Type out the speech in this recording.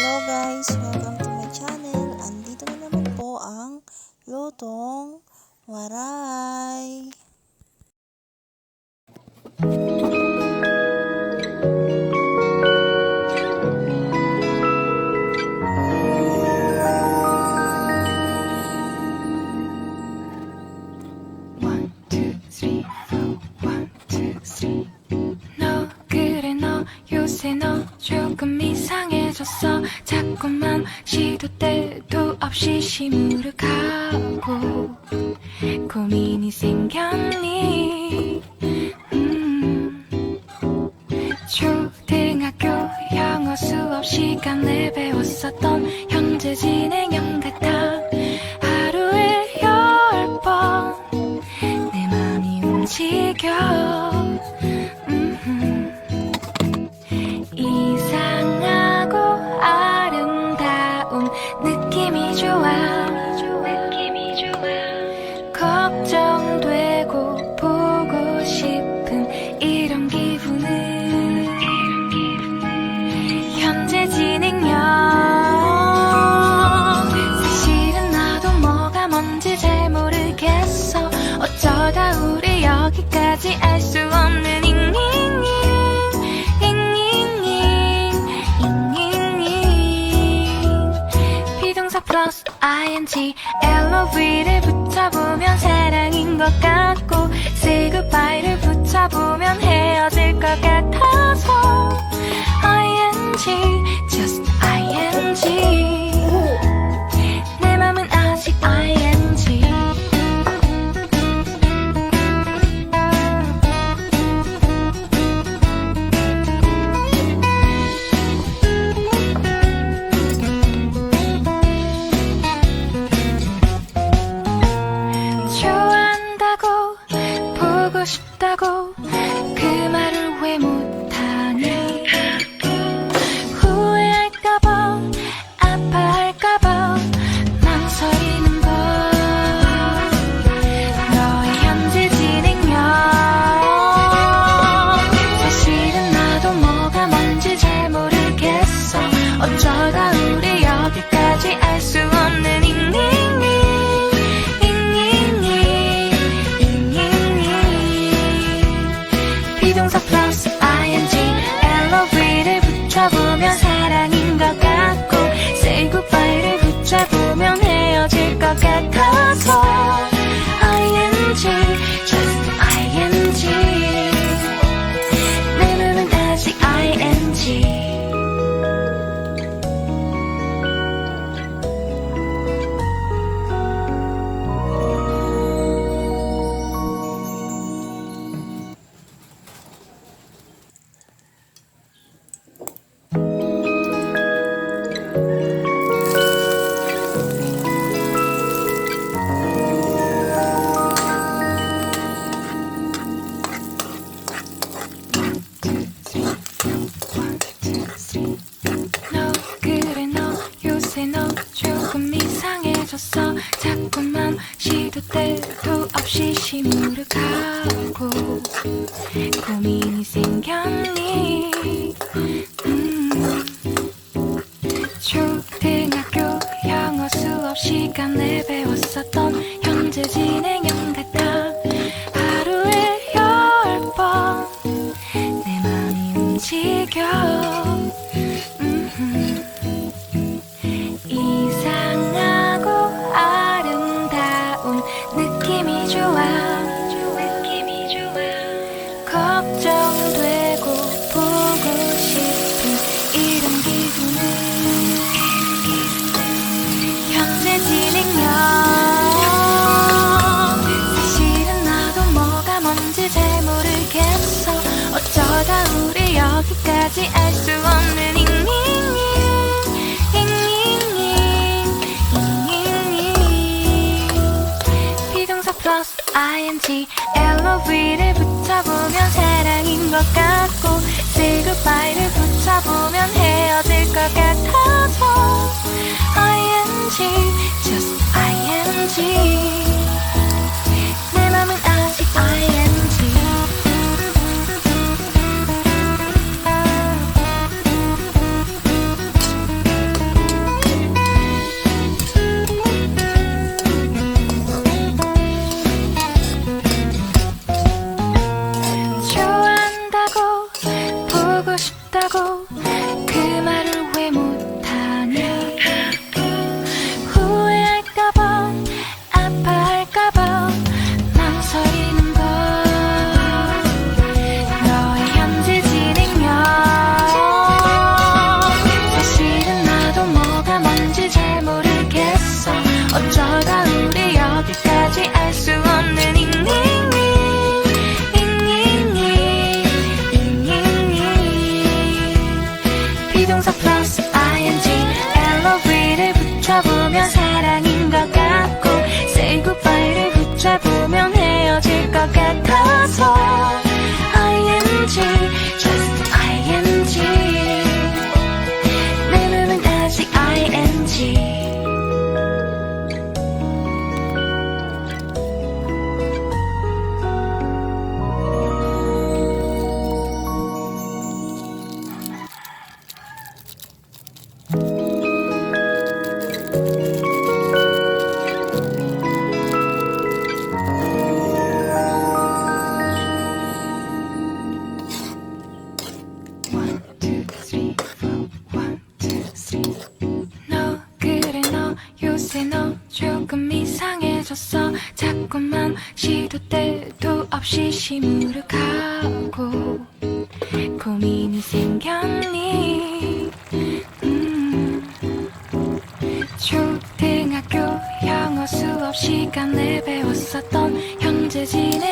Hello guys! Welcome to my channel. Andito na naman po ang lutong waray. 너 그래 너 요새 너 조금 이상해졌어. 자꾸만 시도 때도 없이 시무룩하고 고민이 생겼니. 초등학교 영어 수업 시간에 배웠었던 현재 진행형 같아. 하루에 10번 내 맘이 움직여. 이상하고 아름다운 느낌이 좋아. 걱정되고 보고 싶은 이런 기분은 현재 진행형. 사실은 나도 뭐가 뭔지 잘 모르겠어. 어쩌다 우리 여기까지 알 수 없는 비동사 플러스 ing LOV를 붙여보면 사랑인 것 같고 say goodbye를 붙여보면 헤어질 것 같아서 ing just ing 내 맘은 아직 ing 좋아한다고 보고 싶다고 그 말을 왜 못하니. 후회할까봐 아파할까봐 망설이는 걸. 너의 현재 진행형. 사실은 나도 뭐가 뭔지 잘 모르겠어. 어쩌다 우리 여기까지 알 수 없는 비동사 플러스 ing LOV를 붙여보면 사랑인 것 같고 say goodbye를 붙여보면 헤어질 것 같아서 ing just ing 내 맘은 아직 ing 너 그래 너 요새 너 조금 이상해졌어. 자꾸만 시도 때도 없이 시무룩하고 고민이 생겼니. 초등학교 영어 수업 시간에 배웠었던 현재 진행형 같아. 하루에 10번 내 맘이 움직여. 이상하고 아름다운 느낌이 좋아. 걱정되고 보고 싶은 이런 기분은 현재 진행형. 사실은 나도 뭐가 뭔지 잘 모르겠어. 어쩌다 우리 여기까지 알 수 없는 비동사 플러스 ing LOV를 붙여보면 사랑인 것 같고 say goodbye를 붙여보면 헤어질 것 같아서 ing just ing 내 맘은 아직 ing 붙여보면 사랑인 것 같고 Say goodbye를 붙잡으면 헤어질 것 같아서 ING just ING 내 맘은 아직 ING 너 그래 너 요새 너 조금 이상해졌어 자꾸만 시도 때도 없이 시무룩하고 고민이 생겼니 초등학교 영어 수업 시간에 배웠었던 형제 지내